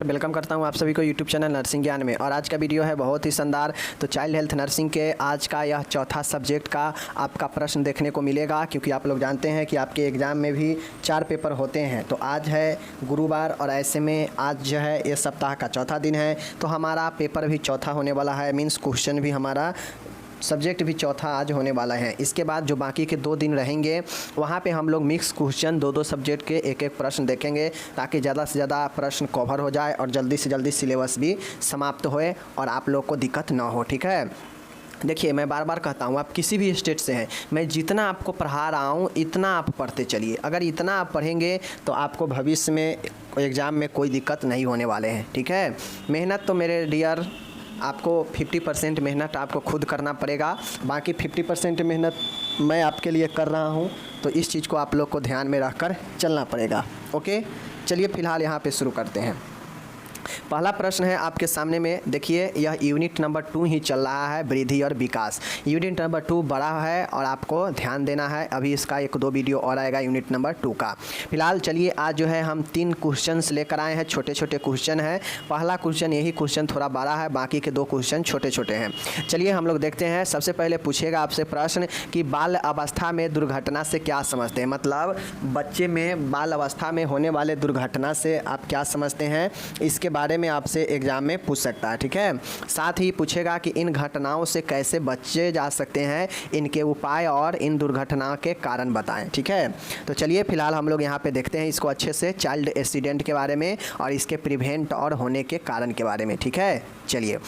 Welcome करता हूं आप सभी को यूट्यूब चैनल नर्सिंग ज्ञान में। और आज का वीडियो है बहुत ही शानदार। तो चाइल्ड हेल्थ नर्सिंग के आज का यह चौथा सब्जेक्ट का आपका प्रश्न देखने को मिलेगा, क्योंकि आप लोग जानते हैं कि आपके एग्ज़ाम में भी 4 पेपर होते हैं। तो आज है गुरुवार और ऐसे में आज जो है ये सप्ताह का चौथा दिन है, तो हमारा पेपर भी चौथा होने वाला है। मीन्स क्वेश्चन भी हमारा सब्जेक्ट भी चौथा आज होने वाला है। इसके बाद जो बाकी के 2 दिन रहेंगे वहाँ पे हम लोग मिक्स क्वेश्चन 2-2 सब्जेक्ट के एक-एक प्रश्न देखेंगे, ताकि ज़्यादा से ज़्यादा प्रश्न कवर हो जाए और जल्दी से जल्दी सिलेबस भी समाप्त होए और आप लोग को दिक्कत ना हो। ठीक है, देखिए मैं बार बार कहता हूँ, आप किसी भी स्टेट से हैं, मैं जितना आपको पढ़ा रहा हूँ इतना आप पढ़ते चलिए। अगर इतना आप पढ़ेंगे तो आपको भविष्य में एग्ज़ाम में कोई दिक्कत नहीं होने वाले हैं। ठीक है, मेहनत तो मेरे डियर आपको 50% मेहनत आपको खुद करना पड़ेगा, बाकी 50% मेहनत मैं आपके लिए कर रहा हूँ। तो इस चीज़ को आप लोग को ध्यान में रखकर चलना पड़ेगा। ओके, चलिए फ़िलहाल यहाँ पे शुरू करते हैं। पहला प्रश्न है आपके सामने में, देखिए यह यूनिट नंबर 2 ही चल रहा है, वृद्धि और विकास। यूनिट नंबर 2 बड़ा है और आपको ध्यान देना है। अभी इसका 1-2 वीडियो और आएगा यूनिट नंबर 2 का। फिलहाल चलिए आज जो है हम 3 क्वेश्चंस लेकर आए हैं, छोटे छोटे क्वेश्चन हैं। पहला क्वेश्चन यही क्वेश्चन थोड़ा बड़ा है, बाकी के 2 क्वेश्चन छोटे छोटे हैं। चलिए हम लोग देखते हैं। सबसे पहले पूछेगा आपसे प्रश्न कि बाल अवस्था में दुर्घटना से क्या समझते हैं। मतलब बच्चे में बाल अवस्था में होने वाले दुर्घटना से आप क्या समझते हैं, इसके बारे में आपसे एग्जाम में पूछ सकता है। ठीक है, साथ ही पूछेगा कि इन घटनाओं से कैसे बचे जा सकते हैं, इनके उपाय और इन दुर्घटनाओं के कारण बताएं। ठीक है, तो चलिए फिलहाल हम लोग यहाँ पे देखते हैं इसको अच्छे से, चाइल्ड एक्सीडेंट के बारे में और इसके प्रिवेंट और होने के कारण के बारे में। ठीक है, चलिए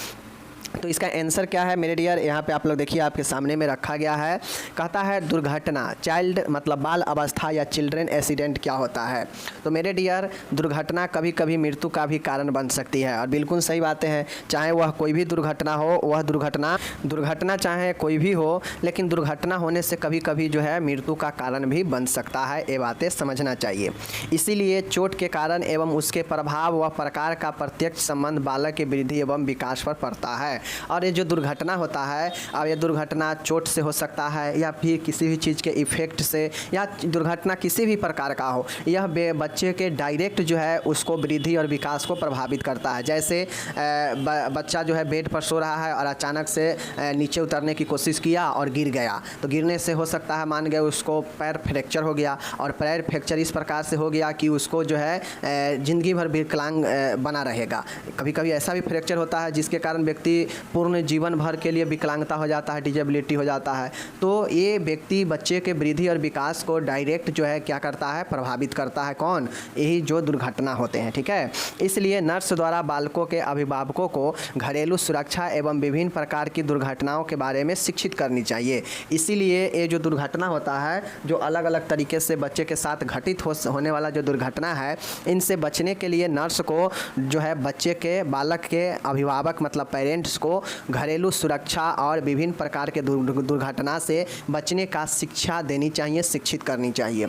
तो इसका आंसर क्या है मेरे डियर, यहाँ पे आप लोग देखिए आपके सामने में रखा गया है। कहता है दुर्घटना, चाइल्ड मतलब बाल अवस्था या चिल्ड्रन एक्सीडेंट क्या होता है। तो मेरे डियर दुर्घटना कभी कभी मृत्यु का भी कारण बन सकती है, और बिल्कुल सही बातें हैं। चाहे वह कोई भी दुर्घटना हो, वह दुर्घटना चाहे कोई भी हो, लेकिन दुर्घटना होने से कभी कभी जो है मृत्यु का कारण भी बन सकता है। ये बातें समझना चाहिए। इसीलिए चोट के कारण एवं उसके प्रभाव व प्रकार का प्रत्यक्ष संबंध बालक की वृद्धि एवं विकास पर पड़ता है। और ये जो दुर्घटना होता है, अब ये दुर्घटना चोट से हो सकता है या फिर किसी भी चीज़ के इफ़ेक्ट से, या दुर्घटना किसी भी प्रकार का हो, यह बच्चे के डायरेक्ट जो है उसको वृद्धि और विकास को प्रभावित करता है। जैसे बच्चा जो है बेड पर सो रहा है और अचानक से नीचे उतरने की कोशिश किया और गिर गया, तो गिरने से हो सकता है मान गए उसको पैर फ्रैक्चर हो गया, और पैर फ्रैक्चर इस प्रकार से हो गया कि उसको जो है ज़िंदगी भर विकलांग बना रहेगा। कभी कभी ऐसा भी फ्रैक्चर होता है जिसके कारण व्यक्ति पूर्ण जीवन भर के लिए विकलांगता हो जाता है, डिजेबिलिटी हो जाता है। तो ये व्यक्ति बच्चे के वृद्धि और विकास को डायरेक्ट जो है क्या करता है, प्रभावित करता है। कौन? यही जो दुर्घटना होते हैं। ठीक है, इसलिए नर्स द्वारा बालकों के अभिभावकों को घरेलू सुरक्षा एवं विभिन्न प्रकार की दुर्घटनाओं के बारे में शिक्षित करनी चाहिए। इसीलिए ये जो दुर्घटना होता है, जो अलग अलग तरीके से बच्चे के साथ घटित होने वाला जो दुर्घटना है, इनसे बचने के लिए नर्स को जो है बच्चे के बालक के अभिभावक मतलब पेरेंट्स को घरेलू सुरक्षा और विभिन्न प्रकार के दुर्घटना से बचने का शिक्षा देनी चाहिए, शिक्षित करनी चाहिए।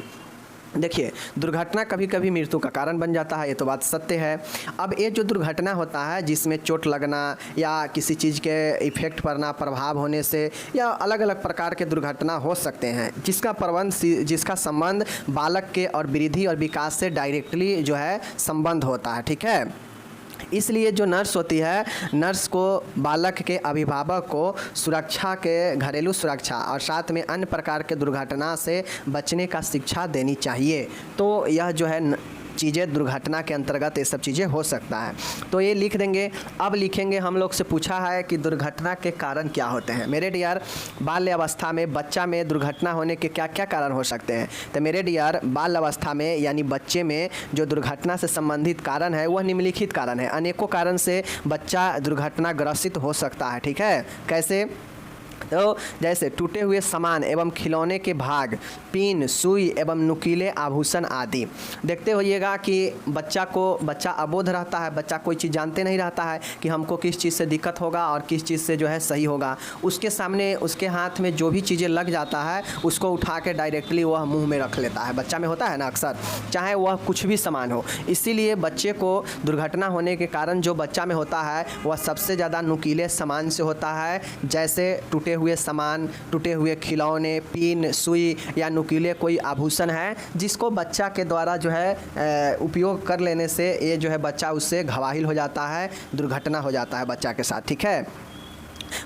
देखिए दुर्घटना कभी कभी मृत्यु का कारण बन जाता है, ये तो बात सत्य है। अब ये जो दुर्घटना होता है जिसमें चोट लगना या किसी चीज़ के इफेक्ट पड़ना, प्रभाव होने से, या अलग अलग प्रकार के दुर्घटना हो सकते हैं, जिसका संबंध बालक के और वृद्धि और विकास से डायरेक्टली जो है संबंध होता है। ठीक है, इसलिए जो नर्स होती है, नर्स को बालक के अभिभावक को सुरक्षा के घरेलू सुरक्षा और साथ में अन्य प्रकार के दुर्घटना से बचने का शिक्षा देनी चाहिए। तो यह जो है चीज़ें दुर्घटना के अंतर्गत ये सब चीज़ें हो सकता है, तो ये लिख देंगे। अब लिखेंगे हम लोग से पूछा है कि दुर्घटना के कारण क्या होते हैं। मेरे डियर बाल्य अवस्था में बच्चा में दुर्घटना होने के क्या क्या कारण हो सकते हैं। तो मेरे डियर बाल अवस्था में यानी बच्चे में जो दुर्घटना से संबंधित कारण है वह निम्नलिखित कारण है। अनेकों कारण से बच्चा दुर्घटना ग्रसित हो सकता है। ठीक है, कैसे? तो जैसे टूटे हुए सामान एवं खिलौने के भाग, पिन, सुई एवं नुकीले आभूषण आदि। देखते होइएगा कि बच्चा अबोध रहता है, बच्चा कोई चीज़ जानते नहीं रहता है कि हमको किस चीज़ से दिक्कत होगा और किस चीज़ से जो है सही होगा। उसके सामने उसके हाथ में जो भी चीज़ें लग जाता है उसको उठा के डायरेक्टली वह मुंह में रख लेता है। बच्चा में होता है ना अक्सर, चाहे वह कुछ भी सामान हो। इसीलिए बच्चे को दुर्घटना होने के कारण जो बच्चा में होता है वह सबसे ज़्यादा नुकीले सामान से होता है, जैसे टूटे हुए सामान, टूटे हुए खिलौने, पिन, सुई या नुकीले कोई आभूषण है जिसको बच्चा के द्वारा जो है उपयोग कर लेने से ये जो है बच्चा उससे घायल हो जाता है, दुर्घटना हो जाता है बच्चा के साथ। ठीक है।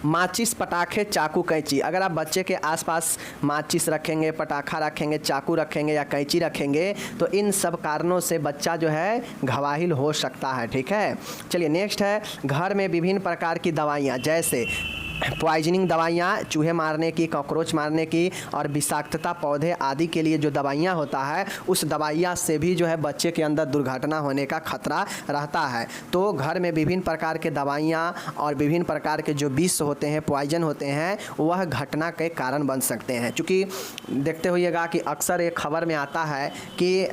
माचिस, पटाखे, चाकू, कैंची। अगर आप बच्चे के आसपास माचिस रखेंगे, पटाखा रखेंगे, चाकू रखेंगे या कैंची रखेंगे तो इन सब कारणों से बच्चा जो है घायल हो सकता है। ठीक है। चलिए नेक्स्ट है, घर में विभिन्न प्रकार की दवाइयाँ जैसे पॉइजनिंग दवाइयाँ, चूहे मारने की, कॉकरोच मारने की और विषाक्तता पौधे आदि के लिए जो दवाइयाँ होता है उस दवाइयाँ से भी जो है बच्चे के अंदर दुर्घटना होने का खतरा रहता है। तो घर में विभिन्न प्रकार के दवाइयाँ और विभिन्न प्रकार के जो विष होते हैं, पॉइजन होते हैं, वह घटना के कारण बन सकते हैं। क्योंकि देखते होइएगा कि अक्सर एक खबर में आता है कि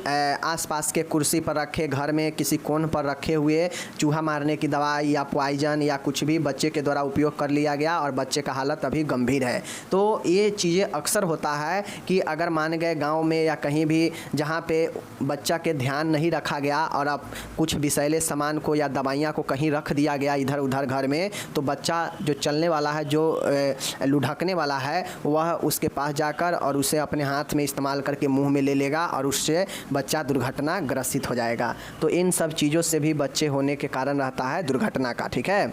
आसपास के कुर्सी पर रखे, घर में किसी कोन पर रखे हुए चूहा मारने की दवाई या पॉइजन या कुछ भी बच्चे के द्वारा उपयोग कर लिया गया और बच्चे का हालत अभी गंभीर है। तो ये चीज़ें अक्सर होता है कि अगर मान गए गांव में या कहीं भी जहां पे बच्चा के ध्यान नहीं रखा गया और अब कुछ विषैले सामान को या दवाइयाँ को कहीं रख दिया गया इधर उधर घर में, तो बच्चा जो चलने वाला है, जो लुढ़कने वाला है, वह उसके पास जाकर और उसे अपने हाथ में इस्तेमाल करके मुँह में ले लेगा और उससे बच्चा दुर्घटना ग्रसित हो जाएगा। तो इन सब चीज़ों से भी बच्चे होने के कारण रहता है दुर्घटना का। ठीक है।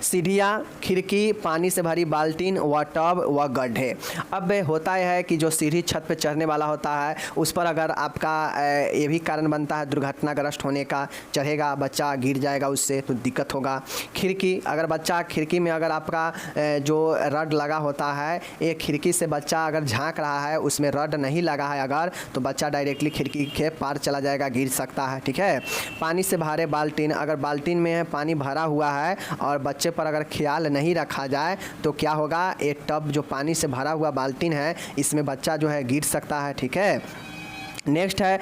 सीढ़ियाँ, खिड़की, पानी से भरी बाल्टीन व टब व गड्ढे। अब होता यह है कि जो सीढ़ी छत पे चढ़ने वाला होता है उस पर अगर आपका ये भी कारण बनता है दुर्घटनाग्रस्त होने का, चढ़ेगा बच्चा गिर जाएगा उससे तो दिक्कत होगा। खिड़की, अगर बच्चा खिड़की में अगर आपका जो रड लगा होता है, एक खिड़की से बच्चा अगर झांक रहा है उसमें रड नहीं लगा है अगर, तो बच्चा डायरेक्टली खिड़की के पार चला जाएगा, गिर सकता है। ठीक है। पानी से भरे बाल्टीन, अगर बाल्टीन में पानी भरा हुआ है और बच्चे पर अगर ख्याल नहीं रखा जाए तो क्या होगा, एक टब जो पानी से भरा हुआ बाल्टीन है इसमें बच्चा जो है गिर सकता है। ठीक है। नेक्स्ट है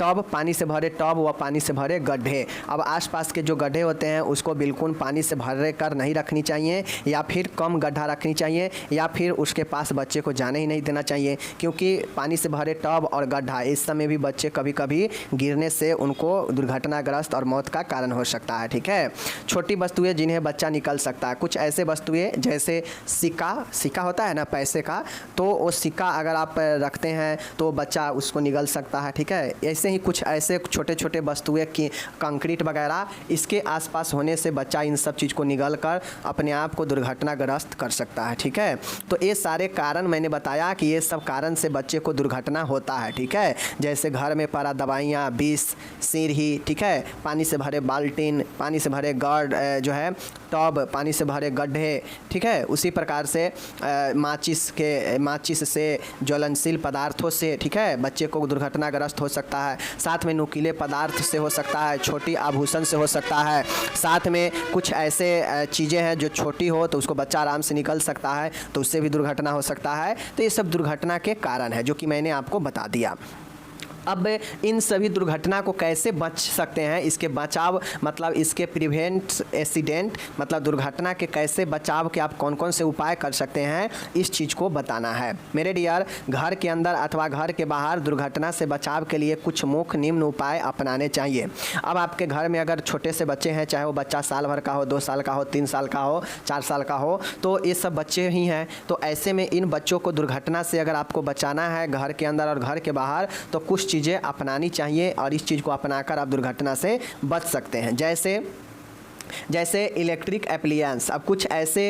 टब, पानी से भरे टब व पानी से भरे गड्ढे। अब आसपास के जो गड्ढे होते हैं उसको बिल्कुल पानी से भर कर नहीं रखनी चाहिए या फिर कम गड्ढा रखनी चाहिए या फिर उसके पास बच्चे को जाने ही नहीं देना चाहिए, क्योंकि पानी से भरे टब और गड्ढा इस समय भी बच्चे कभी कभी गिरने से उनको दुर्घटनाग्रस्त और मौत का कारण हो सकता है। ठीक है। छोटी वस्तुएं जिन्हें बच्चा निकल सकता है, कुछ ऐसे वस्तुएं जैसे सिक्का होता है ना पैसे का, तो वो सिक्का अगर आप रखते हैं तो बच्चा उसको निगल सकता है। ठीक है। ऐसे ही कुछ ऐसे छोटे छोटे वस्तुएं की कंक्रीट वगैरह इसके आसपास होने से बच्चा इन सब चीज़ को निगल कर अपने आप को दुर्घटनाग्रस्त कर सकता है। ठीक है। तो ये सारे कारण मैंने बताया कि ये सब कारण से बच्चे को दुर्घटना होता है। ठीक है। जैसे घर में पड़ा दवाइयाँ, विष, सीढ़ी, ठीक है, पानी से भरे बाल्टीन, पानी से भरे जो है टब, पानी से भरे गड्ढे। ठीक है। उसी प्रकार से माचिस से, ज्वलनशील पदार्थों से, ठीक है, बच्चे को दुर्घटनाग्रस्त हो सकता है। साथ में नुकीले पदार्थ से हो सकता है, छोटी आभूषण से हो सकता है, साथ में कुछ ऐसे चीज़ें हैं जो छोटी हो तो उसको बच्चा आराम से निकल सकता है तो उससे भी दुर्घटना हो सकता है। तो ये सब दुर्घटना के कारण है जो कि मैंने आपको बता दिया। अब इन सभी दुर्घटना को कैसे बच सकते हैं, इसके बचाव मतलब इसके प्रिवेंट एक्सीडेंट मतलब दुर्घटना के कैसे बचाव के आप कौन कौन से उपाय कर सकते हैं, इस चीज़ को बताना है मेरे डियर। घर के अंदर अथवा घर के बाहर दुर्घटना से बचाव के लिए कुछ मुख्य निम्न उपाय अपनाने चाहिए। अब आपके घर में अगर छोटे से बच्चे हैं, चाहे वो बच्चा साल भर का हो, 2 साल का हो, 3 साल का हो, 4 साल का हो, तो ये सब बच्चे ही हैं। तो ऐसे में इन बच्चों को दुर्घटना से अगर आपको बचाना है घर के अंदर और घर के बाहर, तो कुछ चीज़ें अपनानी चाहिए और इस चीज़ को अपनाकर आप दुर्घटना से बच सकते हैं। जैसे इलेक्ट्रिक एप्लियंस। अब कुछ ऐसे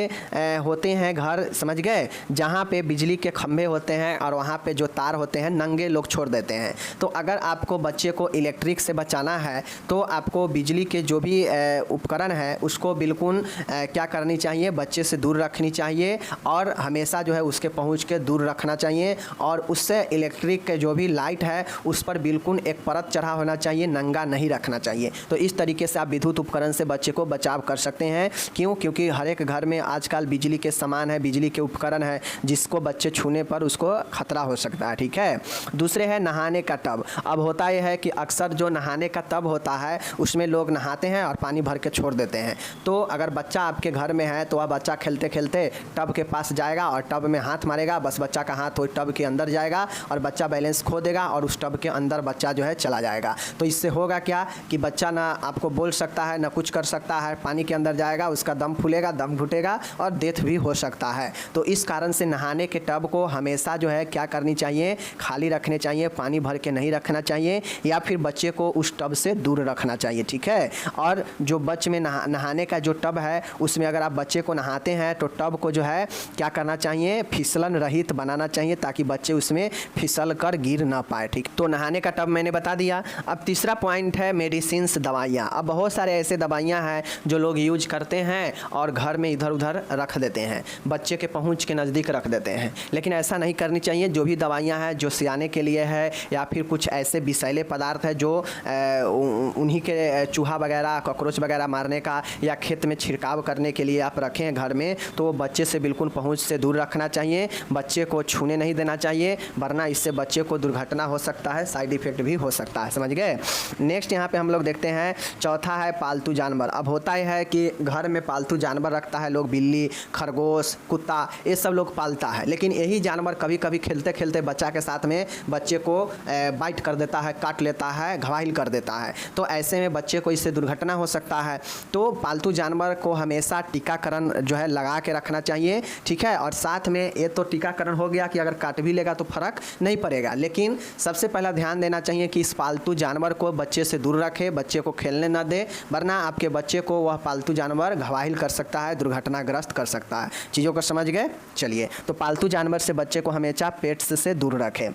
होते हैं घर, समझ गए, जहाँ पे बिजली के खंभे होते हैं और वहाँ पे जो तार होते हैं नंगे लोग छोड़ देते हैं। तो अगर आपको बच्चे को इलेक्ट्रिक से बचाना है तो आपको बिजली के जो भी उपकरण है उसको बिल्कुल क्या करनी चाहिए, बच्चे से दूर रखनी चाहिए और हमेशा जो है उसके पहुँच के दूर रखना चाहिए। और उससे इलेक्ट्रिक के जो भी लाइट है उस पर बिल्कुल एक परत चढ़ा होना चाहिए, नंगा नहीं रखना चाहिए। तो इस तरीके से आप विद्युत उपकरण से बच्चे को बचाव कर सकते हैं। क्यों? क्योंकि हर एक घर में आजकल बिजली के सामान है, बिजली के उपकरण है जिसको बच्चे छूने पर उसको खतरा हो सकता है। ठीक है। दूसरे है नहाने का टब। अब होता यह है कि अक्सर जो नहाने का टब होता है उसमें लोग नहाते हैं और पानी भर के छोड़ देते हैं। तो अगर बच्चा आपके घर में है तो वह बच्चा खेलते खेलते टब के पास जाएगा और टब में हाथ मारेगा, बस बच्चा का हाथ वो टब के अंदर जाएगा और बच्चा बैलेंस खो देगा और उस टब के अंदर बच्चा जो है चला जाएगा। तो इससे होगा क्या कि बच्चा ना आपको बोल सकता है, ना कुछ कर सकता सकता है, पानी के अंदर जाएगा, उसका दम फूलेगा, दम घुटेगा और डेथ भी हो सकता है। तो इस कारण से नहाने के टब को हमेशा जो है क्या करनी चाहिए, खाली रखने चाहिए, पानी भर के नहीं रखना चाहिए, या फिर बच्चे को उस टब से दूर रखना चाहिए, ठीक है। और जो बच में नहाने का जो टब है उसमें अगर आप बच्चे को नहाते हैं तो टब को जो है क्या करना चाहिए, फिसलन रहित बनाना चाहिए ताकि बच्चे उसमें फिसल कर गिर ना पाए, ठीक। तो नहाने का टब मैंने बता दिया। अब तीसरा पॉइंट है मेडिसिन्स, दवाइयाँ। अब बहुत सारे ऐसे दवाइयाँ हैं जो लोग यूज करते हैं और घर में इधर उधर रख देते हैं, बच्चे के पहुँच के नज़दीक रख देते हैं, लेकिन ऐसा नहीं करनी चाहिए। जो भी दवाइयाँ हैं जो सियाने के लिए है या फिर कुछ ऐसे विषैले पदार्थ है जो उन्हीं के चूहा वगैरह कॉकरोच वगैरह मारने का या खेत में छिड़काव करने के लिए आप रखें घर में, तो बच्चे से बिल्कुल पहुँच से दूर रखना चाहिए, बच्चे को छूने नहीं देना चाहिए, वरना इससे बच्चे को दुर्घटना हो सकता है, साइड इफ़ेक्ट भी हो सकता है, समझ गए। नेक्स्ट यहाँ पे हम लोग देखते हैं चौथा है पालतू जानवर। अब होता है कि घर में पालतू जानवर रखता है लोग, बिल्ली, खरगोश, कुत्ता, ये सब लोग पालता है, लेकिन यही जानवर कभी कभी खेलते खेलते बच्चा के साथ में बच्चे को बाइट कर देता है, काट लेता है, घायल कर देता है, तो ऐसे में बच्चे को इससे दुर्घटना हो सकता है। तो पालतू जानवर को हमेशा टीकाकरण जो है लगा के रखना चाहिए, ठीक है। और साथ में ये तो टीकाकरण हो गया कि अगर काट भी लेगा तो फर्क नहीं पड़ेगा, लेकिन सबसे पहला ध्यान देना चाहिए कि इस पालतू जानवर को बच्चे से दूर रखे, बच्चे को खेलने ना दे, वरना आपके बच्चे को वह पालतू जानवर घायल कर सकता है, दुर्घटनाग्रस्त कर सकता है। चीज़ों को समझ गए। चलिए, तो पालतू जानवर से बच्चे को हमेशा पेट्स से दूर रखें।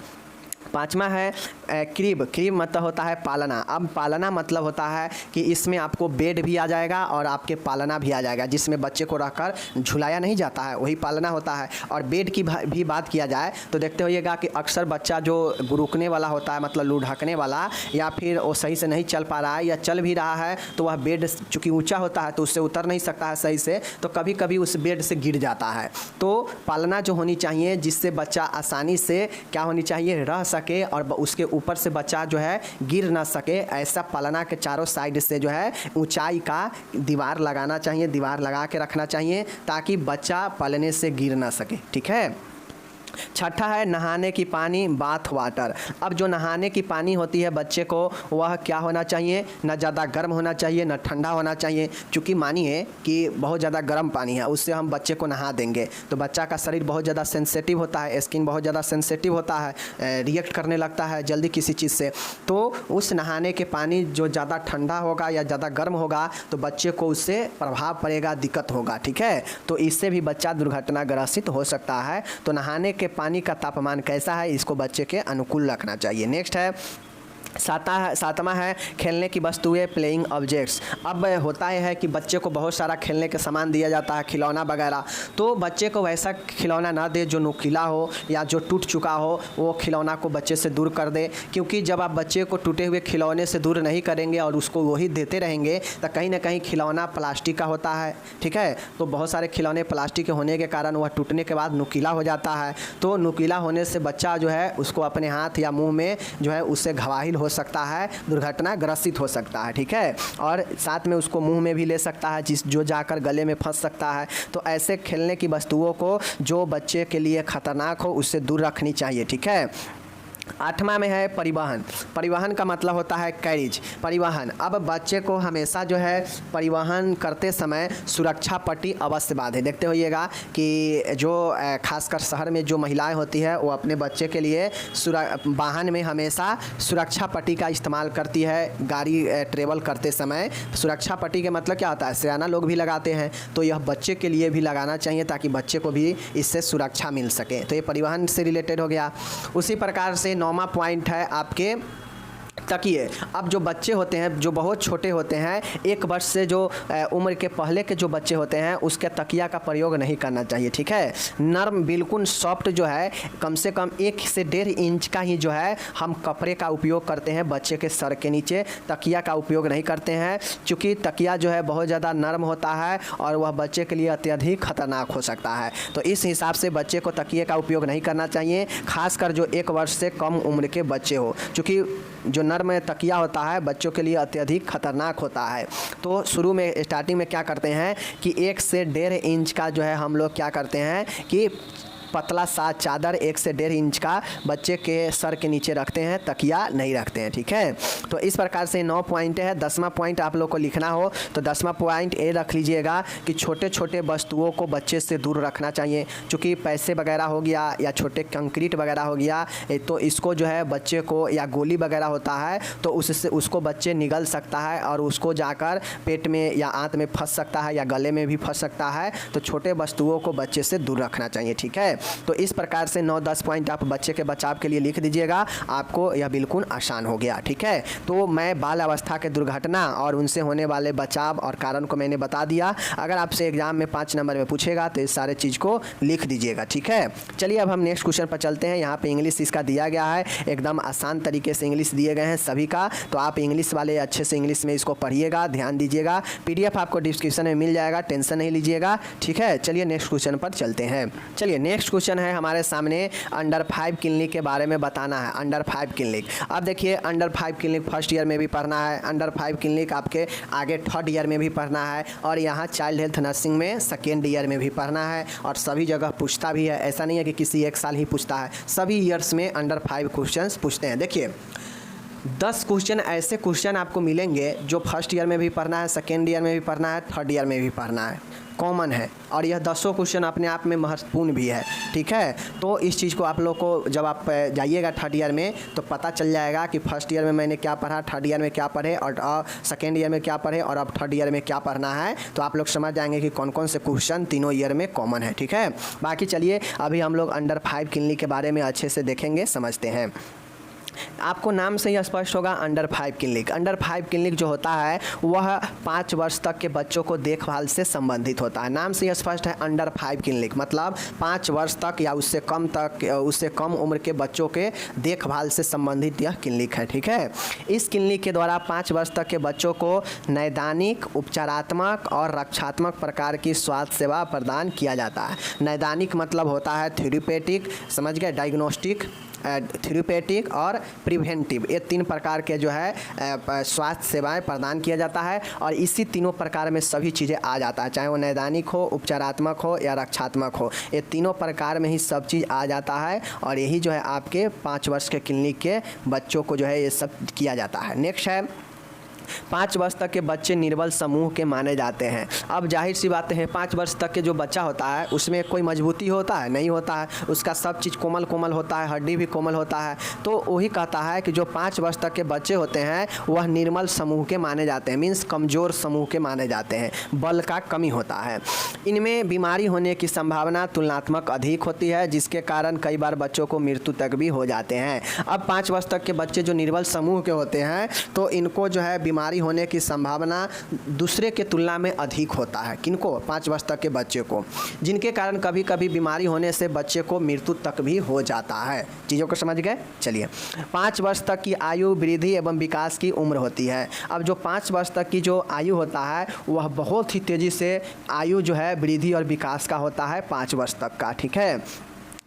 पाँचवा है क्रीब। क्रीब मतलब होता है पालना। अब पालना मतलब होता है कि इसमें आपको बेड भी आ जाएगा और आपके पालना भी आ जाएगा, जिसमें बच्चे को रखकर झुलाया नहीं जाता है, वही पालना होता है। और बेड की भी बात किया जाए तो देखते होइएगा कि अक्सर बच्चा जो रुकने वाला होता है, मतलब लूढ़कने वाला, या फिर वो सही से नहीं चल पा रहा है या चल भी रहा है तो वह बेड चूँकि ऊँचा होता है तो उससे उतर नहीं सकता है सही से, तो कभी कभी उस बेड से गिर जाता है। तो पालना जो होनी चाहिए जिससे बच्चा आसानी से क्या होनी चाहिए, रह सके और उसके ऊपर से बच्चा जो है गिर ना सके, ऐसा पालना के चारों साइड से जो है ऊंचाई का दीवार लगाना चाहिए, दीवार लगा के रखना चाहिए ताकि बच्चा पलने से गिर ना सके, ठीक है। छठा है नहाने की पानी, बाथ वाटर। अब जो नहाने की पानी होती है बच्चे को, वह क्या होना चाहिए, ना ज़्यादा गर्म होना चाहिए ना ठंडा होना चाहिए, क्योंकि मानिए कि बहुत ज़्यादा गर्म पानी है, उससे हम बच्चे को नहा देंगे तो बच्चा का शरीर बहुत ज़्यादा सेंसिटिव होता है, स्किन बहुत ज़्यादा सेंसिटिव होता है, रिएक्ट करने लगता है जल्दी किसी चीज़ से। तो उस नहाने के पानी जो ज़्यादा ठंडा होगा या ज़्यादा गर्म होगा तो बच्चे को उससे प्रभाव पड़ेगा, दिक्कत होगा, ठीक है। तो इससे भी बच्चा दुर्घटनाग्रस्त हो सकता है। तो नहाने के पानी का तापमान कैसा है, इसको बच्चे के अनुकूल रखना चाहिए। नेक्स्ट है सातवां है खेलने की वस्तुएं, प्लेइंग ऑब्जेक्ट्स। अब होता है कि बच्चे को बहुत सारा खेलने के सामान दिया जाता है, खिलौना वगैरह, तो बच्चे को वैसा खिलौना ना दे जो नुकीला हो या जो टूट चुका हो, वो खिलौना को बच्चे से दूर कर दे। क्योंकि जब आप बच्चे को टूटे हुए खिलौने से दूर नहीं करेंगे और उसको वही देते रहेंगे तो कहीं ना कहीं खिलौना प्लास्टिक का होता है, ठीक है। तो बहुत सारे खिलौने प्लास्टिक के होने के कारण वह टूटने के बाद नुकीला हो जाता है। तो नुकीला होने से बच्चा जो है उसको अपने हाथ या मुँह में जो है उससे घायल हो सकता है, दुर्घटना ग्रसित हो सकता है, ठीक है। और साथ में उसको मुंह में भी ले सकता है, जो जाकर गले में फंस सकता है। तो ऐसे खेलने की वस्तुओं को जो बच्चे के लिए खतरनाक हो उससे दूर रखनी चाहिए, ठीक है। आठवां में है परिवहन। परिवहन का मतलब होता है कैरिज, परिवहन। अब बच्चे को हमेशा जो है परिवहन करते समय सुरक्षा पट्टी अवश्य बांधे। देखते होइएगा कि जो खासकर शहर में जो महिलाएं होती है वो अपने बच्चे के लिए वाहन में हमेशा सुरक्षा पट्टी का इस्तेमाल करती है। गाड़ी ट्रेवल करते समय सुरक्षा पट्टी का मतलब क्या होता है, सियाना लोग भी लगाते हैं, तो यह बच्चे के लिए भी लगाना चाहिए ताकि बच्चे को भी इससे सुरक्षा मिल सके। तो ये परिवहन से रिलेटेड हो गया। उसी प्रकार से 9वां पॉइंट है आपके तकिए। अब जो बच्चे होते हैं जो बहुत छोटे होते हैं, 1 वर्ष से जो उम्र के पहले के जो बच्चे होते हैं उसके तकिया का प्रयोग नहीं करना चाहिए, ठीक है। नर्म बिल्कुल सॉफ्ट जो है कम से कम 1 से 1.5 इंच का ही जो है हम कपड़े का उपयोग करते हैं बच्चे के सर के नीचे, तकिया का उपयोग नहीं करते हैं, क्योंकि तकिया जो है बहुत ज़्यादा नर्म होता है और वह बच्चे के लिए अत्यधिक खतरनाक हो सकता है। तो इस हिसाब से बच्चे को तकिए का उपयोग नहीं करना चाहिए, खासकर जो 1 वर्ष से कम उम्र के बच्चे हो, क्योंकि जो नर्म तकिया होता है बच्चों के लिए अत्यधिक खतरनाक होता है। तो शुरू में स्टार्टिंग में क्या करते हैं कि 1 से 1.5 इंच का जो है हम लोग क्या करते हैं कि पतला सा चादर 1 से 1.5 इंच का बच्चे के सर के नीचे रखते हैं, तकिया नहीं रखते हैं। ठीक है, तो इस प्रकार से 9 पॉइंट है। 10वां पॉइंट आप लोग को लिखना हो तो 10वां पॉइंट ये रख लीजिएगा कि छोटे छोटे वस्तुओं को बच्चे से दूर रखना चाहिए। चूँकि पैसे वगैरह हो गया या छोटे कंक्रीट वगैरह हो गया, तो इसको जो है बच्चे को, या गोली वगैरह होता है तो उससे उसको बच्चे निगल सकता है और उसको जाकर पेट में या आंत में फंस सकता है या गले में भी फंस सकता है। तो छोटे वस्तुओं को बच्चे से दूर रखना चाहिए। ठीक है, तो इस प्रकार से 9-10 पॉइंट आप बच्चे के बचाव के लिए लिख दीजिएगा, आपको यह बिल्कुल आसान हो गया। ठीक है, तो मैं बाल अवस्था के दुर्घटना और उनसे होने वाले बचाव और कारण को मैंने बता दिया। अगर आपसे एग्जाम में 5 नंबर में पूछेगा तो इस सारे चीज़ को लिख दीजिएगा। ठीक है, चलिए अब हम नेक्स्ट क्वेश्चन पर चलते हैं। यहाँ पे इंग्लिश इसका दिया गया है, एकदम आसान तरीके से इंग्लिश दिए गए हैं सभी का, तो आप इंग्लिश वाले अच्छे से इंग्लिश में इसको पढ़िएगा, ध्यान दीजिएगा। PDF आपको डिस्क्रिप्शन में मिल जाएगा, टेंशन नहीं लीजिएगा। ठीक है, चलिए नेक्स्ट क्वेश्चन पर चलते हैं। चलिए नेक्स्ट क्वेश्चन है हमारे सामने, अंडर 5 क्लिनिक के बारे में बताना है। अंडर 5 क्लिनिक, अब देखिए अंडर 5 क्लिनिक फर्स्ट ईयर में भी पढ़ना है, अंडर 5 क्लिनिक आपके आगे 3rd ईयर में भी पढ़ना है, और यहाँ चाइल्ड हेल्थ नर्सिंग में 2nd ईयर में भी पढ़ना है, और सभी जगह पूछता भी है। ऐसा नहीं है कि किसी एक साल ही पूछता है, सभी ईयर्स में अंडर 5 क्वेश्चंस पूछते हैं। देखिए 10 क्वेश्चन ऐसे क्वेश्चन आपको मिलेंगे जो फर्स्ट ईयर में भी पढ़ना है, 2nd ईयर में भी पढ़ना है, 3rd ईयर में भी पढ़ना है, कॉमन है, और यह 10 क्वेश्चन अपने आप में महत्वपूर्ण भी है। ठीक है, तो इस चीज़ को आप लोग को जब आप जाइएगा 3rd ईयर में तो पता चल जाएगा कि फर्स्ट ईयर में मैंने क्या पढ़ा, 3rd ईयर में क्या पढ़े, और 2nd ईयर में क्या पढ़े, और अब 3rd ईयर में क्या पढ़ना है। तो आप लोग समझ जाएंगे कि कौन कौन से क्वेश्चन तीनों ईयर में कॉमन है। ठीक है, बाकी चलिए अभी हम लोग अंडर 5 क्लिनिक के बारे में अच्छे से देखेंगे, समझते हैं। आपको नाम से ही स्पष्ट होगा अंडर 5 क्लिनिक। अंडर 5 क्लिनिक जो होता है वह 5 वर्ष तक के बच्चों को देखभाल से संबंधित होता है। नाम से ही स्पष्ट है अंडर 5 क्लिनिक, मतलब 5 वर्ष तक या उससे कम उम्र के बच्चों के देखभाल से संबंधित यह क्लिनिक है। ठीक है, इस क्लिनिक के द्वारा 5 वर्ष तक के बच्चों को नैदानिक, उपचारात्मक और रक्षात्मक प्रकार की स्वास्थ्य सेवा प्रदान किया जाता है। नैदानिक मतलब होता है थेरेप्यूटिक, समझ गए, डायग्नोस्टिक, थेरेप्यूटिक और प्रिवेंटिव, ये 3 प्रकार के जो है स्वास्थ्य सेवाएं प्रदान किया जाता है, और इसी तीनों प्रकार में सभी चीज़ें आ जाता है, चाहे वो नैदानिक हो, उपचारात्मक हो या रक्षात्मक हो, ये तीनों प्रकार में ही सब चीज़ आ जाता है। और यही जो है आपके 5 वर्ष के क्लिनिक के बच्चों को जो है ये सब किया जाता है। नेक्स्ट है 5 वर्ष तक के बच्चे निर्बल समूह के माने जाते हैं। अब जाहिर सी बात है 5 वर्ष तक के जो बच्चा होता है उसमें कोई मजबूती होता है, नहीं होता है, उसका सब चीज़ कोमल कोमल होता है, हड्डी भी कोमल होता है। तो वही कहता है कि जो 5 वर्ष तक के बच्चे होते हैं वह निर्मल समूह के माने जाते हैं, मीन्स कमज़ोर समूह के माने जाते हैं, बल का कमी होता है। इनमें बीमारी होने की संभावना तुलनात्मक अधिक होती है, जिसके कारण कई बार बच्चों को मृत्यु तक भी हो जाते हैं। अब 5 वर्ष तक के बच्चे जो निर्बल समूह के होते हैं तो इनको जो है बीमारी होने की संभावना दूसरे के तुलना में अधिक होता है। किनको? 5 वर्ष तक के बच्चे को, जिनके कारण कभी कभी बीमारी होने से बच्चे को मृत्यु तक भी हो जाता है। चीज़ों को समझ गए? चलिए, 5 वर्ष तक की आयु वृद्धि एवं विकास की उम्र होती है। अब जो 5 वर्ष तक की जो आयु होता है वह बहुत ही तेज़ी से आयु जो है वृद्धि और विकास का होता है 5 वर्ष तक का। ठीक है,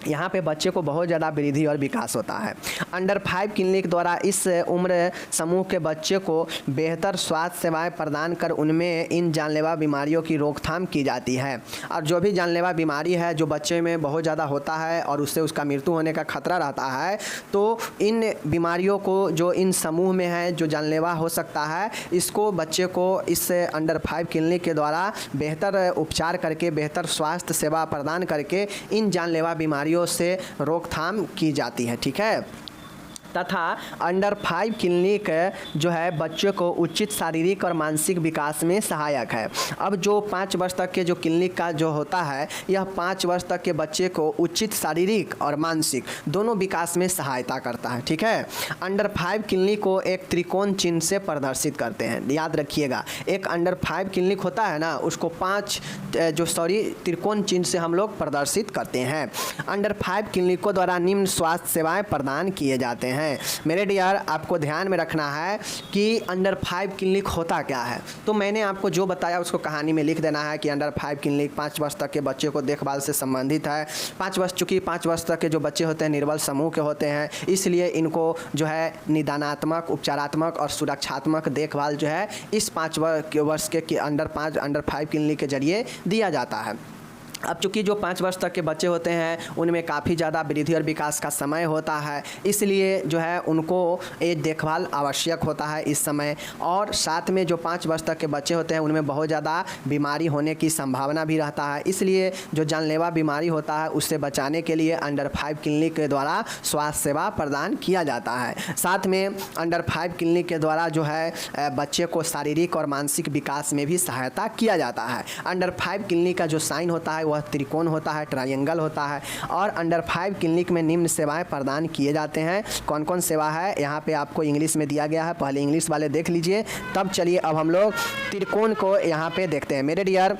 यहाँ पे बच्चे को बहुत ज़्यादा वृद्धि और विकास होता है। अंडर 5 क्लिनिक द्वारा इस उम्र समूह के बच्चे को बेहतर स्वास्थ्य सेवाएं प्रदान कर उनमें इन जानलेवा बीमारियों की रोकथाम की जाती है। और जो भी जानलेवा बीमारी है जो बच्चे में बहुत ज़्यादा होता है और उससे उसका मृत्यु होने का खतरा रहता है, तो इन बीमारियों को जो इन समूह में है जो जानलेवा हो सकता है, इसको बच्चे को इस अंडर 5 क्लिनिक के द्वारा बेहतर उपचार करके, बेहतर स्वास्थ्य सेवा प्रदान करके इन जानलेवा बीमारियों से रोकथाम की जाती है। ठीक है, तथा अंडर 5 क्लिनिक जो है बच्चों को उचित शारीरिक और मानसिक विकास में सहायक है। अब जो 5 वर्ष तक के जो क्लिनिक का जो होता है, यह 5 वर्ष तक के बच्चे को उचित शारीरिक और मानसिक दोनों विकास में सहायता करता है। ठीक है, अंडर 5 क्लिनिक को एक त्रिकोण चिन्ह से प्रदर्शित करते हैं। याद रखिएगा, एक अंडर 5 क्लिनिक होता है ना, उसको त्रिकोण चिन्ह से हम लोग प्रदर्शित करते हैं। अंडर 5 क्लिनिकों द्वारा निम्न स्वास्थ्य सेवाएं प्रदान किए जाते हैं। मेरे डियर, आपको ध्यान में रखना है कि अंडर 5 क्लिनिक होता क्या है। तो मैंने आपको जो बताया उसको कहानी में लिख देना है कि अंडर 5 क्लिनिक 5 वर्ष तक के बच्चे को देखभाल से संबंधित है। 5 वर्ष तक के जो बच्चे होते हैं निर्बल समूह के होते हैं, इसलिए इनको जो है निदानात्मक, उपचारात्मक और सुरक्षात्मक देखभाल जो है इस 5 वर्ष के अंडर 5 क्लिनिक के जरिए दिया जाता है। अब चूँकि जो 5 वर्ष तक के बच्चे होते हैं उनमें काफ़ी ज़्यादा वृद्धि और विकास का समय होता है, इसलिए जो है उनको ये देखभाल आवश्यक होता है इस समय। और साथ में जो 5 वर्ष तक के बच्चे होते हैं उनमें बहुत ज़्यादा बीमारी होने की संभावना भी रहता है, इसलिए जो जानलेवा बीमारी होता है उससे बचाने के लिए अंडर 5 क्लिनिक के द्वारा स्वास्थ्य सेवा प्रदान किया जाता है। साथ में अंडर 5 क्लिनिक के द्वारा जो है बच्चे को शारीरिक और मानसिक विकास में भी सहायता किया जाता है। अंडर 5 क्लिनिक का जो साइन होता है वह त्रिकोण होता है, ट्रायंगल होता है। और अंडर 5 क्लिनिक में निम्न सेवाएं प्रदान किए जाते हैं। कौन कौन सेवा है यहाँ पे आपको इंग्लिश में दिया गया है, पहले इंग्लिश वाले देख लीजिए, तब चलिए अब हम लोग त्रिकोण को यहाँ पे देखते हैं। मेरे डियर,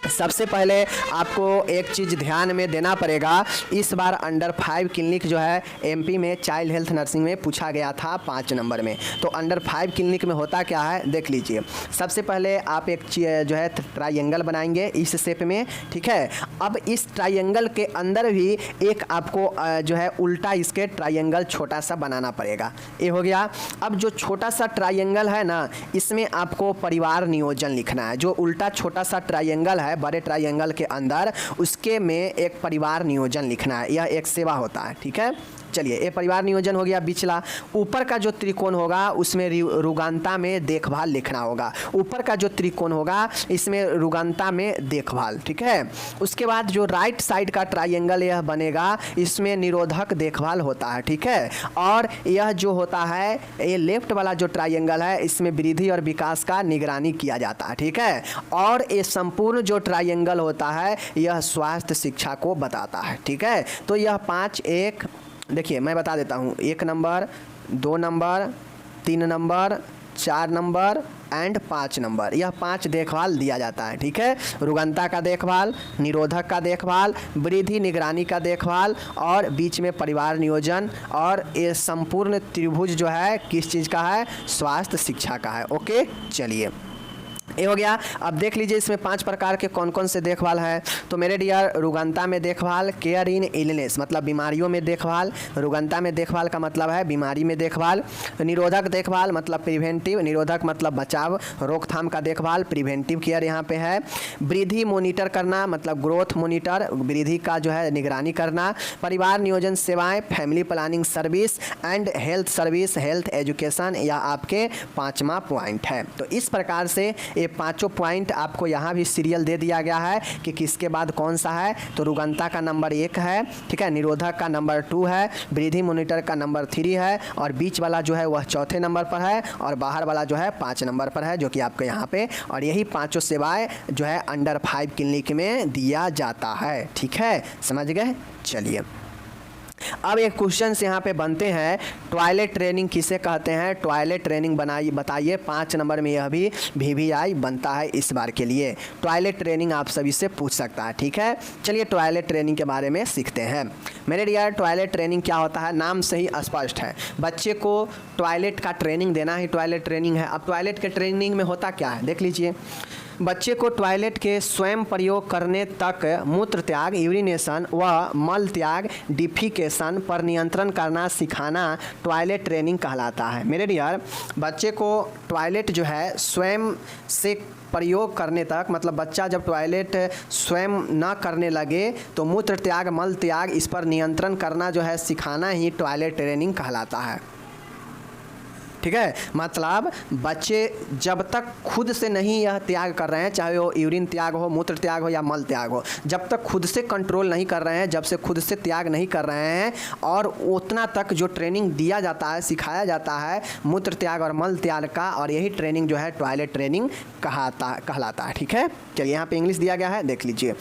सबसे पहले आपको एक चीज़ ध्यान में देना पड़ेगा, इस बार अंडर 5 क्लिनिक जो है एमपी में चाइल्ड हेल्थ नर्सिंग में पूछा गया था 5 नंबर में। तो अंडर 5 क्लिनिक में होता क्या है देख लीजिए। सबसे पहले आप एक जो है ट्रायंगल बनाएंगे इस शेप में, ठीक है। अब इस ट्रायंगल के अंदर भी एक आपको जो है उल्टा इसके ट्रायंगल छोटा सा बनाना पड़ेगा। ये हो गया। अब जो छोटा सा ट्रायंगल है ना, इसमें आपको परिवार नियोजन लिखना है। जो उल्टा छोटा सा ट्रायंगल है बड़े ट्रायंगल के अंदर, उसके में एक परिवार नियोजन लिखना है। यह एक सेवा होता है, ठीक है। चलिए, ये परिवार नियोजन हो गया बिचला। ऊपर का जो त्रिकोण होगा उसमें रुगानता में देखभाल लिखना होगा। ऊपर का जो त्रिकोण होगा इसमें रुगानता में देखभाल, ठीक है। उसके बाद जो राइट साइड का ट्रायंगल यह बनेगा, इसमें निरोधक देखभाल होता है, ठीक है। और यह जो होता है ये लेफ्ट वाला जो ट्रायंगल है इसमें वृद्धि और विकास का निगरानी किया जाता है, ठीक है। और ये संपूर्ण जो ट्रायंगल होता है यह स्वास्थ्य शिक्षा को बताता है, ठीक है। तो यह 5 एक देखिए मैं बता देता हूँ, 1 number, 2 number, 3 number, 4 number and 5 number, यह 5 देखभाल दिया जाता है, ठीक है। रुगनता का देखभाल, निरोधक का देखभाल, वृद्धि निगरानी का देखभाल और बीच में परिवार नियोजन। और ये संपूर्ण त्रिभुज जो है किस चीज़ का है, स्वास्थ्य शिक्षा का है। ओके, चलिए ये हो गया। अब देख लीजिए इसमें 5 प्रकार के कौन कौन से देखभाल है। तो मेरे डियर, रुगनता में देखभाल, केयर इन इलनेस मतलब बीमारियों में देखभाल। रुगनता में देखभाल का मतलब है बीमारी में देखभाल। निरोधक देखभाल मतलब प्रिवेंटिव, निरोधक मतलब बचाव, रोकथाम का देखभाल, प्रिवेंटिव केयर यहाँ पे है। वृद्धि मॉनिटर करना मतलब ग्रोथ मॉनिटर, वृद्धि का जो है निगरानी करना। परिवार नियोजन सेवाएं, family planning service and health service, health education, या आपके 5वां पॉइंट है। तो इस प्रकार से ये 5 पॉइंट आपको यहाँ भी सीरियल दे दिया गया है कि किसके बाद कौन सा है। तो रुगनता का नंबर 1 है, ठीक है। निरोधक का नंबर 2 है, वृद्धि मॉनिटर का नंबर 3 है, और बीच वाला जो है वह 4थे नंबर पर है, और बाहर वाला जो है 5 नंबर पर है, जो कि आपको यहाँ पे। और यही 5 सेवाएं जो है अंडर 5 क्लिनिक में दिया जाता है, ठीक है, समझ गए। चलिए अब एक क्वेश्चन यहाँ पे बनते हैं, टॉयलेट ट्रेनिंग किसे कहते हैं। टॉयलेट ट्रेनिंग बताइए। 5 नंबर में यह भी VVI बनता है इस बार के लिए। टॉयलेट ट्रेनिंग आप सभी से पूछ सकता है, ठीक है। चलिए टॉयलेट ट्रेनिंग के बारे में सीखते हैं। मेरे डियर, टॉयलेट ट्रेनिंग क्या होता है, नाम से ही स्पष्ट है, बच्चे को टॉयलेट का ट्रेनिंग देना ही टॉयलेट ट्रेनिंग है। अब टॉयलेट के ट्रेनिंग में होता क्या है देख लीजिए। बच्चे को टॉयलेट के स्वयं प्रयोग करने तक मूत्र त्याग, यूरिनेशन व मल त्याग, डिफिकेशन पर नियंत्रण करना सिखाना टॉयलेट ट्रेनिंग कहलाता है। मेरे डियर, बच्चे को टॉयलेट जो है स्वयं से प्रयोग करने तक, मतलब बच्चा जब टॉयलेट स्वयं न करने लगे तो मूत्र त्याग, मल त्याग, इस पर नियंत्रण करना जो है सिखाना ही टॉयलेट ट्रेनिंग कहलाता है, ठीक है। मतलब बच्चे जब तक खुद से नहीं यह त्याग कर रहे हैं, चाहे वो यूरिन त्याग हो, मूत्र त्याग हो या मल त्याग हो, जब तक खुद से कंट्रोल नहीं कर रहे हैं, जब से खुद से त्याग नहीं कर रहे हैं, और उतना तक जो ट्रेनिंग दिया जाता है, सिखाया जाता है मूत्र त्याग और मल त्याग का, और यही ट्रेनिंग जो है टॉयलेट ट्रेनिंग कहलाता है, ठीक है। चलिए यहाँ पे इंग्लिश दिया गया है, देख लीजिए।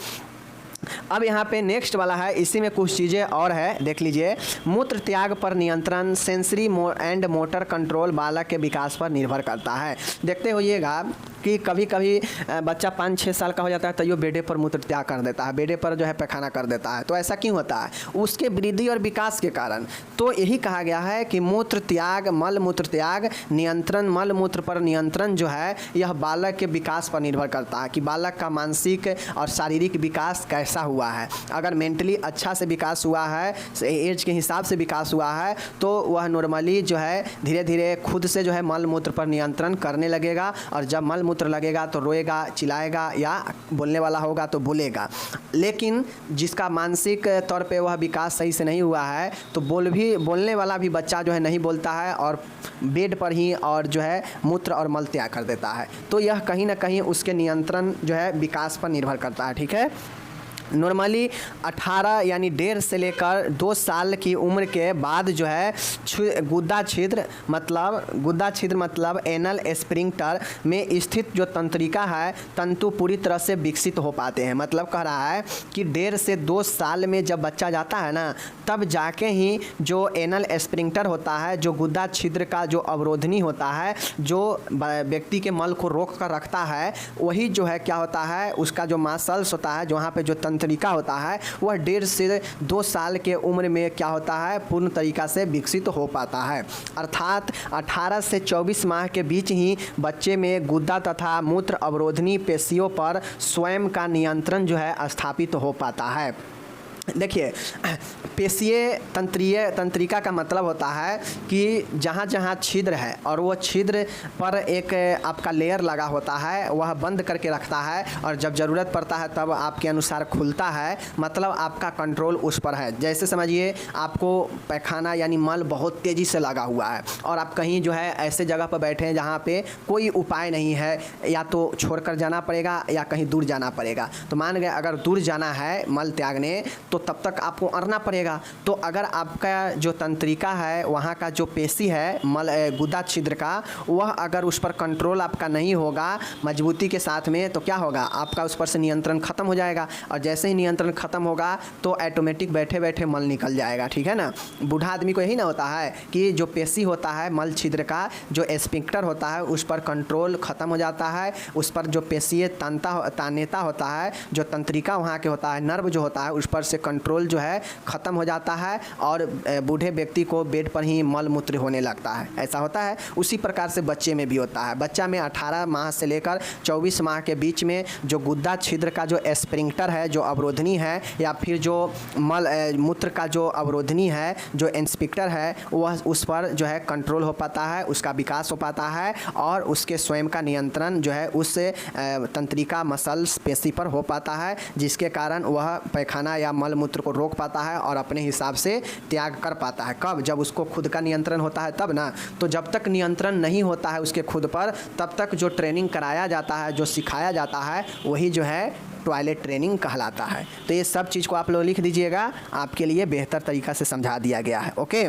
अब यहाँ पे नेक्स्ट वाला है, इसी में कुछ चीज़ें और है, देख लीजिए। मूत्र त्याग पर नियंत्रण, सेंसरी एंड मोटर कंट्रोल बालक के विकास पर निर्भर करता है। देखते होइएगा कि कभी कभी बच्चा 5-6 साल का हो जाता है तो यो बेडे पर मूत्र त्याग कर देता है, बेडे पर जो है पैखाना कर देता है। तो ऐसा क्यों होता है, उसके वृद्धि और विकास के कारण। तो यही कहा गया है कि मूत्र त्याग, मल मूत्र त्याग, नियंत्रण, मल मूत्र पर नियंत्रण जो है यह बालक के विकास पर निर्भर करता है कि बालक का मानसिक और शारीरिक विकास कैसा हुआ है। अगर मेंटली अच्छा से विकास हुआ है, एज के हिसाब से विकास हुआ है, तो वह नॉर्मली जो है धीरे धीरे खुद से जो है मल मूत्र पर नियंत्रण करने लगेगा। और जब मल मूत्र लगेगा तो रोएगा, चिल्लाएगा, या बोलने वाला होगा तो बोलेगा। लेकिन जिसका मानसिक तौर पे वह विकास सही से नहीं हुआ है तो बोलने वाला भी बच्चा जो है नहीं बोलता है और बेड पर ही और जो है मूत्र और मल त्याग कर देता है। तो यह कहीं ना कहीं उसके नियंत्रण जो है विकास पर निर्भर करता है। ठीक है, नॉर्मली 18 यानी 1.5 से लेकर 2 साल की उम्र के बाद जो है गुद्दा छिद्र मतलब एनल स्फिंक्टर में स्थित जो तंत्रिका है तंतु पूरी तरह से विकसित हो पाते हैं। मतलब कह रहा है कि 1.5 से 2 साल में जब बच्चा जाता है ना, तब जाके ही जो एनल स्फिंक्टर होता है, जो गुद्दा छिद्र का जो अवरोधनी होता है, जो व्यक्ति के मल को रोक कर रखता है, वही जो है क्या होता है, उसका जो मसल्स होता है, जो वहाँ पे जो तरीका होता है, वह 1.5 से 2 साल के उम्र में क्या होता है, पूर्ण तरीका से विकसित हो पाता है। अर्थात 18 से 24 माह के बीच ही बच्चे में गुद्दा तथा मूत्र अवरोधनी पेशियों पर स्वयं का नियंत्रण जो है स्थापित हो पाता है। देखिए, पेशीय तंत्रिका का मतलब होता है कि जहाँ जहाँ छिद्र है और वो छिद्र पर एक आपका लेयर लगा होता है, वह बंद करके रखता है और जब ज़रूरत पड़ता है तब आपके अनुसार खुलता है। मतलब आपका कंट्रोल उस पर है। जैसे समझिए आपको पैखाना यानी मल बहुत तेज़ी से लगा हुआ है और आप कहीं जो है ऐसे जगह पर बैठे हैं जहाँ पे कोई उपाय नहीं है, या तो छोड़कर जाना पड़ेगा या कहीं दूर जाना पड़ेगा। तो मान गए अगर दूर जाना है मल त्यागने तो तब तक आपको अड़ना पड़ेगा। तो अगर आपका जो तंत्रिका है, वहाँ का जो पेशी है गुद्दा छिद्र का, वह अगर उस पर कंट्रोल आपका नहीं होगा मजबूती के साथ में, तो क्या होगा, आपका उस पर से नियंत्रण खत्म हो जाएगा। और जैसे ही नियंत्रण खत्म होगा तो ऑटोमेटिक बैठे बैठे मल निकल जाएगा। ठीक है ना। बूढ़ा आदमी को यही ना होता है कि जो पेशी होता है मल छिद्र का, जो स्फिंक्टर होता है, उस पर कंट्रोल खत्म हो जाता है। उस पर जो पेशीय तानेता होता है, जो तंत्रिका वहाँ के होता है, नर्व जो होता है, उस पर से कंट्रोल जो है ख़त्म हो जाता है और बूढ़े व्यक्ति को बेड पर ही मल मूत्र होने लगता है। ऐसा होता है। उसी प्रकार से बच्चे में भी होता है। बच्चा में 18 माह से लेकर 24 माह के बीच में जो गुद्दा छिद्र का जो स्फिंक्टर है, जो अवरोधनी है, या फिर जो मूत्र का जो अवरोधनी है, जो इंस्पेक्टर है, वह उस पर जो है कंट्रोल हो पाता है, उसका विकास हो पाता है और उसके स्वयं का नियंत्रण जो है उस तंत्रिका मसल्स पेशी पर हो पाता है, जिसके कारण वह पैखाना या मल मूत्र को रोक पाता है और अपने हिसाब से त्याग कर पाता है। कब? जब उसको खुद का नियंत्रण होता है तब ना। तो जब तक नियंत्रण नहीं होता है उसके खुद पर, तब तक जो ट्रेनिंग कराया जाता है, जो सिखाया जाता है, वही जो है टॉयलेट ट्रेनिंग कहलाता है। तो ये सब चीज़ को आप लोग लिख दीजिएगा, आपके लिए बेहतर तरीक़ा से समझा दिया गया है। ओके,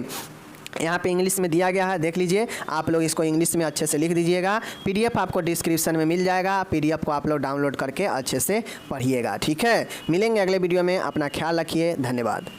यहाँ पे इंग्लिश में दिया गया है, देख लीजिए। आप लोग इसको इंग्लिश में अच्छे से लिख दीजिएगा। पीडीएफ आपको डिस्क्रिप्शन में मिल जाएगा। पीडीएफ को आप लोग डाउनलोड करके अच्छे से पढ़िएगा। ठीक है, मिलेंगे अगले वीडियो में। अपना ख्याल रखिए। धन्यवाद।